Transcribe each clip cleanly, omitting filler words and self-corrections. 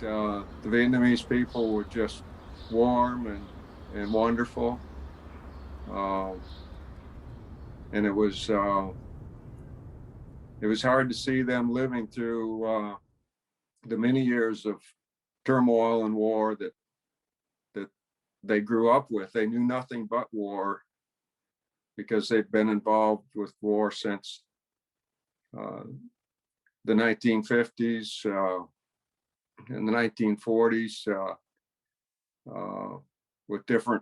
The Vietnamese people were just warm and wonderful. Um, and it was hard to see them living through the many years of turmoil and war that they grew up with. They knew nothing but war because they've been involved with war since uh, the 1950s and the 1940s, with different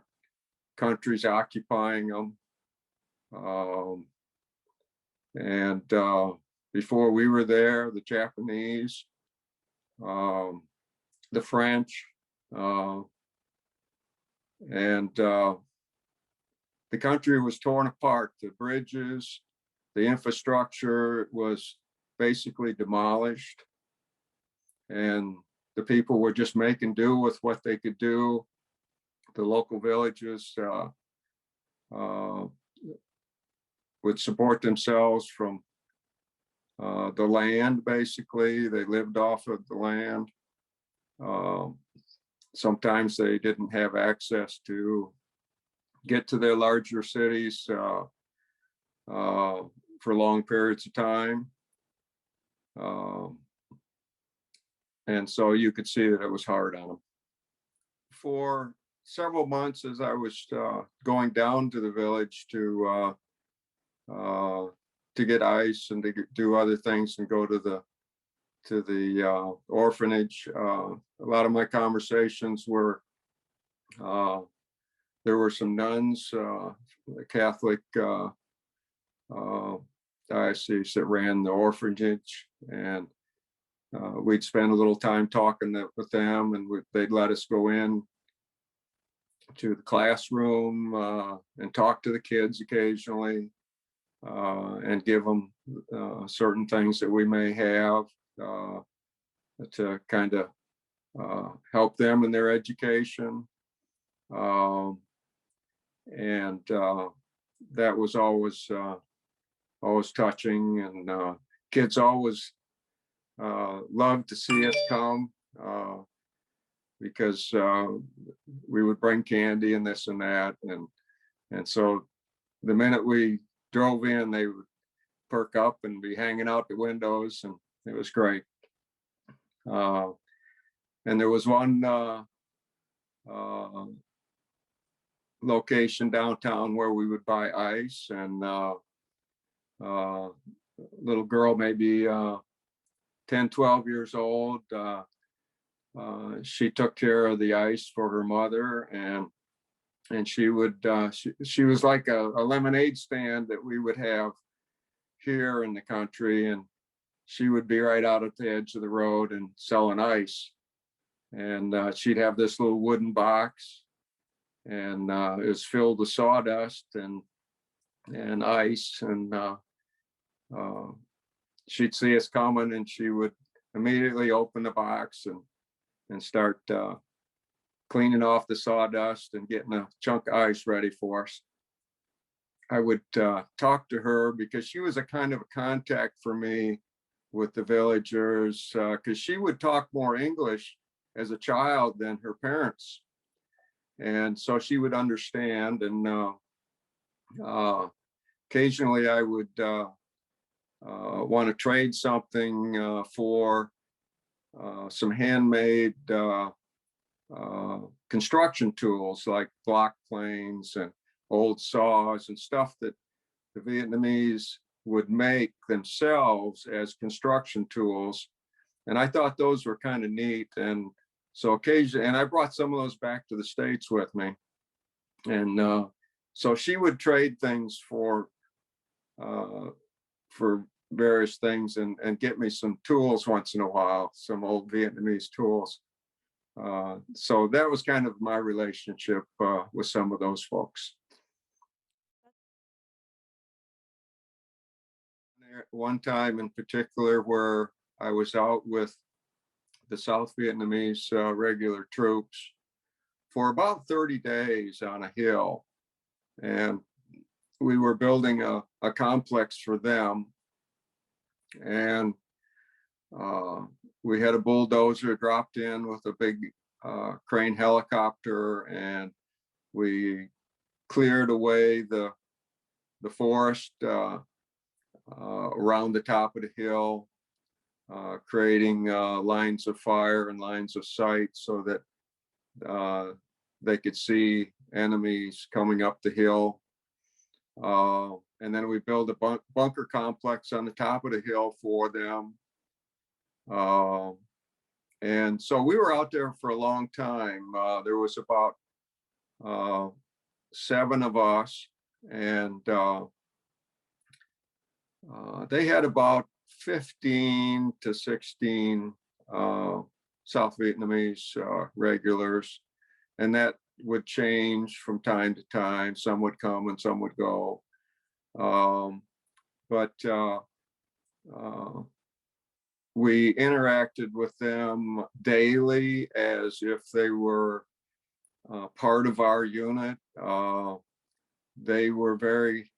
countries occupying them. Um, and before we were there, the Japanese, um, the French, uh, and the country was torn apart. The bridges, the infrastructure was basically demolished, and the people were just making do with what they could do. The local villages uh, would support themselves from the land, basically. They lived off of the land. Um, Sometimes they didn't have access to get to their larger cities for long periods of time. Um, and so you could see that it was hard on them. For several months, as I was going down to the village to get ice and to do other things and go to the orphanage, a lot of my conversations were there were some nuns, Catholic diocese that ran the orphanage, and we'd spend a little time talking with them, and they'd let us go in to the classroom and talk to the kids occasionally and give them certain things that we may have to kind of help them in their education. And that was always touching, and kids always loved to see us come because we would bring candy and this and that, and so the minute we drove in, they would perk up and be hanging out the windows, and it was great. And there was one location downtown where we would buy ice, and little girl, maybe 10, 12 years old, she took care of the ice for her mother, and she would she was like a lemonade stand that we would have here in the country, and she would be right out at the edge of the road and selling ice. And she'd have this little wooden box, and it was filled with sawdust and ice, and she'd see us coming, and she would immediately open the box and start cleaning off the sawdust and getting a chunk of ice ready for us. I would talk to her because she was a kind of a contact for me with the villagers, because she would talk more English as a child than her parents. And so she would understand. And occasionally I would want to trade something for some handmade construction tools like block planes and old saws and stuff that the Vietnamese would make themselves as construction tools. And I thought those were kind of neat. And so occasionally, and I brought some of those back to the States with me. And so she would trade things for various things and get me some tools once in a while, some old Vietnamese tools. So that was kind of my relationship with some of those folks. One time in particular where I was out with the South Vietnamese regular troops for about 30 days on a hill, and we were building a complex for them. And we had a bulldozer dropped in with a big crane helicopter, and we cleared away the forest around the top of the hill, creating lines of fire and lines of sight so that they could see enemies coming up the hill. And then we built a bunker complex on the top of the hill for them. And so we were out there for a long time. There was about 7 of us, and they had about 15 to 16 South Vietnamese regulars, and that would change from time to time. Some would come and some would go. But we interacted with them daily as if they were part of our unit. They were very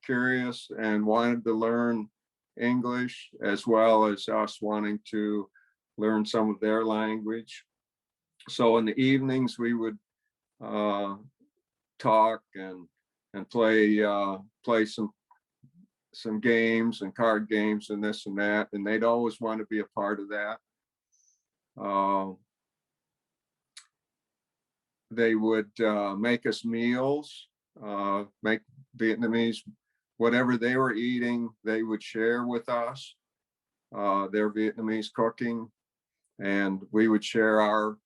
curious and wanted to learn English, as well as us wanting to learn some of their language. So in the evenings, we would talk and play some games and card games and this and that, and they'd always want to be a part of that. They would make us meals, make Vietnamese, whatever they were eating, they would share with us their Vietnamese cooking, and we would share our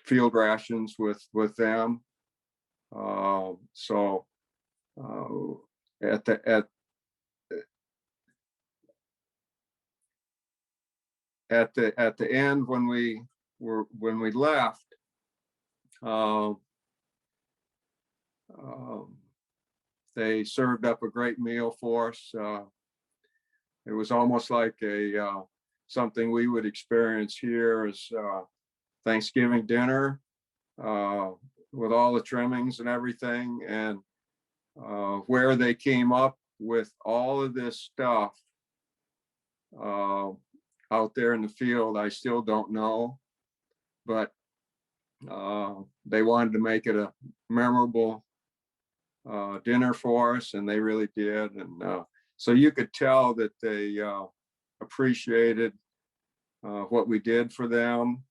field rations with them. So at the end, when we left, they served up a great meal for us. It was almost like something we would experience here as Thanksgiving dinner, with all the trimmings and everything. And where they came up with all of this stuff out there in the field, I still don't know, but they wanted to make it a memorable dinner for us, and they really did. And so you could tell that they appreciated what we did for them.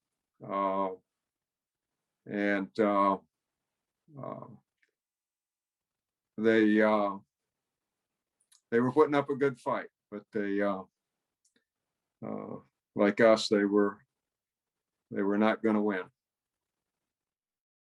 And they were putting up a good fight, but they like us, they were not going to win.